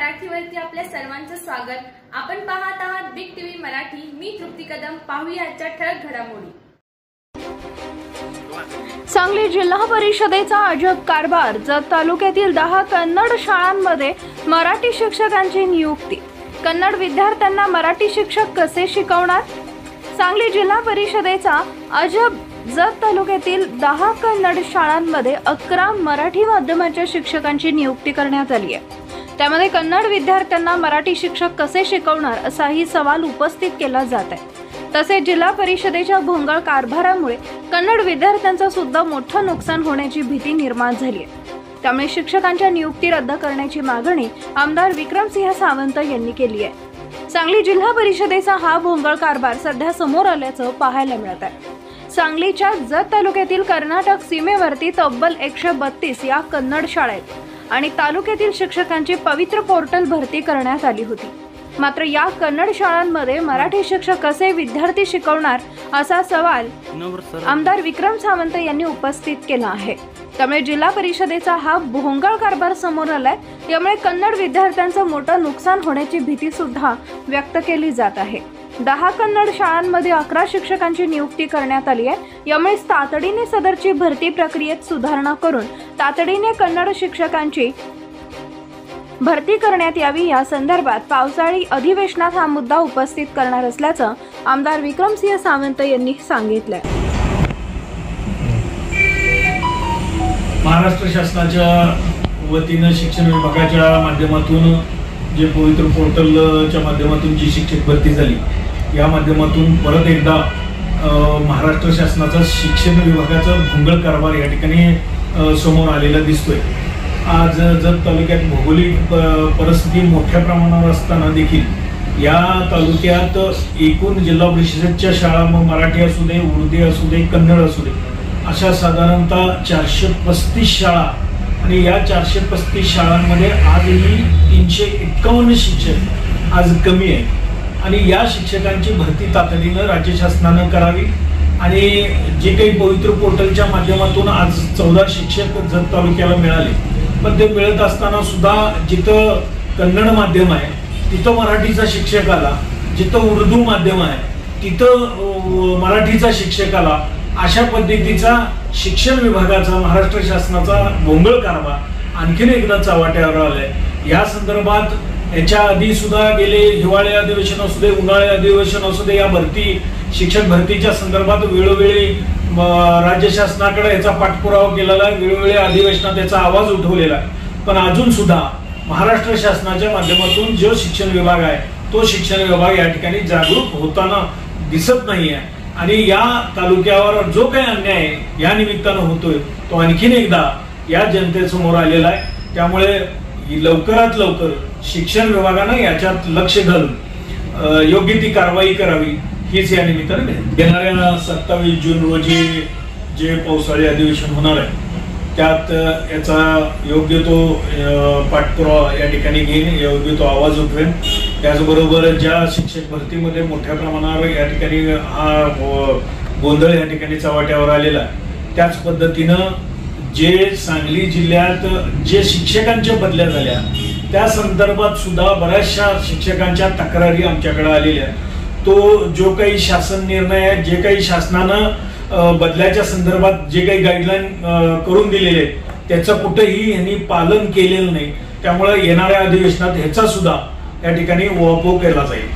मराठीवरती आपल्या सर्वांचं स्वागत। आपण पाहत आहात बिग टीव्ही मराठी। मी तृप्ती कदम। पाहूया आजच्या ठळक घडामोडी। सांगली जिल्हा परिषदेचा अजब कारभार। जत तालुक्यातील 10 कन्नड शाळांमध्ये मराठी शिक्षकांची नियुक्ती। कन्नड विद्यार्थ्यांना मराठी शिक्षक कसे शिकवणार? सांगली जिल्हा परिषदेचा अजब जत तालुक्यातील 10 कन्नड शाळांमध्ये 11 मराठी माध्यमाच्या शिक्षकांची नियुक्ती करण्यात आली आहे। त्यामध्ये कन्नड विद्यार्थ्यांना मराठी शिक्षक कसे शिकवणार असाही सवाल उपस्थित केला जात आहे। तसेच जिल्हा परिषदेच्या भोंगळ कारभारामुळे कन्नड विद्यार्थ्यांचं सुद्धा मोठं नुकसान होण्याची भीती निर्माण झाली आहे। त्यामुळे शिक्षकांच्या नियुक्ती रद्द करण्याची मागणी आमदार विक्रमसिंह सावंत यांनी केली आहे। सांगली जिल्हा परिषदेचा हा भोंगळ कारभार सध्या समोर आल्याचं पाहायला मिळत आहे। सांगलीच्या जत तालुक्यातील कर्नाटक सीमेवरती तब्बल 132 या कन्नड शाळेत आणि तालुक्यातील शिक्षकांची पवित्र पोर्टल भरती करण्यात आली होती। मात्र या कन्नड शाळांमध्ये मराठी शिक्षक कसे विद्यार्थी शिकवणार असा सवाल आमदार विक्रम सावंत यांनी उपस्थित केला आहे। त्यामुळे जिल्हा परिषदेचा हा भोंगळ कारभार समोर आलाय। यामुळे कन्नड विद्यार्थ्यांचं मोठं नुकसान होण्याची भीती सुद्धा व्यक्त केली जात आहे। 10 कन्नड शाळांमध्ये 11 शिक्षकांची नियुक्ती करण्यात आली आहे। यामुळे तातडीने सदरची भरती प्रक्रियेत सुधारणा करून तातडीने कन्नड शिक्षकांची भरती करण्यात यावी। या संदर्भात पावसाळी अधिवेशनात हा मुद्दा उपस्थित करणार असल्याचं आमदार विक्रमसिंह सावंत यांनी सांगितलंय। महाराष्ट्र शासनाच्या वतीनं शिक्षण विभागाच्या माध्यमातून जे पवित्र पोर्टलच्या माध्यमातून जी शिक्षक भरती झाली, या माध्यमातून परत एकदा महाराष्ट्र शासनाचा शिक्षण विभागाचा भोंगळ कारभार या ठिकाणी समोर आलेला दिसतोय। आज जत तालुक्यात भौगोलिक परिस्थिती मोठ्या प्रमाणावर असताना देखील या तालुक्यात एकूण जिल्हा परिषदेच्या शाळा, मराठी असू दे, उर्दू असू दे, कन्नड असू दे, अशा साधारणतः 435 शाळा आणि या 435 शाळांमध्ये आजही 351 शिक्षक आज कमी आहे आणि या शिक्षकांची भरती तातडीनं राज्य शासनानं करावी। आणि जे काही पवित्र पोर्टलच्या माध्यमातून आज 14 शिक्षक जत तालुक्याला मिळाले, पण ते मिळत असताना सुद्धा जिथं कन्नड माध्यम आहे तिथं मराठीचा शिक्षक आला, जिथं उर्दू माध्यम आहे तिथं मराठीचा शिक्षक आला। अशा पद्धतीचा शिक्षण विभागाचा महाराष्ट्र शासनाचा भोंगळ कारभार आणखीन एकदा चव्हाट्यावर आलाय। या संदर्भात याच्या आधी सुद्धा गेले हिवाळी अधिवेशन असू दे, उन्हाळी अधिवेशन असू दे, या शिक्षक भरतीच्या संदर्भात वेळोवेळी राज्य शासनाकडे याचा पाठपुरावा केलेला आहे, वेळोवेळी अधिवेशनात याचा आवाज उठवलेला आहे। पण अजून सुद्धा महाराष्ट्र शासनाच्या माध्यमातून जो शिक्षण विभाग आहे तो शिक्षण विभाग या ठिकाणी जागरूक होताना दिसत नाही आहे आणि या तालुक्यावर जो काही अन्याय या निमित्तानं होतोय तो आणखीन एकदा या जनतेसमोर आलेला आहे। त्यामुळे लवकरात लवकर शिक्षण विभागानं याच्यात लक्ष घालून योग्य ती कारवाई करावी हीच या निमित्ताने। येणाऱ्या 27 जून रोजी जे पावसाळी अधिवेशन होणार आहे त्यात याचा योग्य तो पाठपुरावा या ठिकाणी घेईन, योग्य तो आवाज उठवेन। त्याचबरोबर ज्या शिक्षक भरतीमध्ये मोठ्या प्रमाणावर या ठिकाणी हा गोंधळ या ठिकाणी चव्हाट्यावर आलेला आहे, त्याच पद्धतीनं जे सांगली जिल्ह्यात जे शिक्षकांच्या बदल्या झाल्या त्या संदर्भात सुद्धा बऱ्याचशा शिक्षकांच्या तक्रारी आमच्याकडे आलेल्या आहेत। तो जो काही शासन निर्णय आहे, जे काही शासनानं बदल्याच्या संदर्भात जे काही गाईडलाईन करून दिलेले आहेत त्याचं कुठेही यांनी पालन केलेलं नाही। त्यामुळे येणाऱ्या अधिवेशनात ह्याचा सुद्धा या ठिकाणी उहापोह केला जाईल।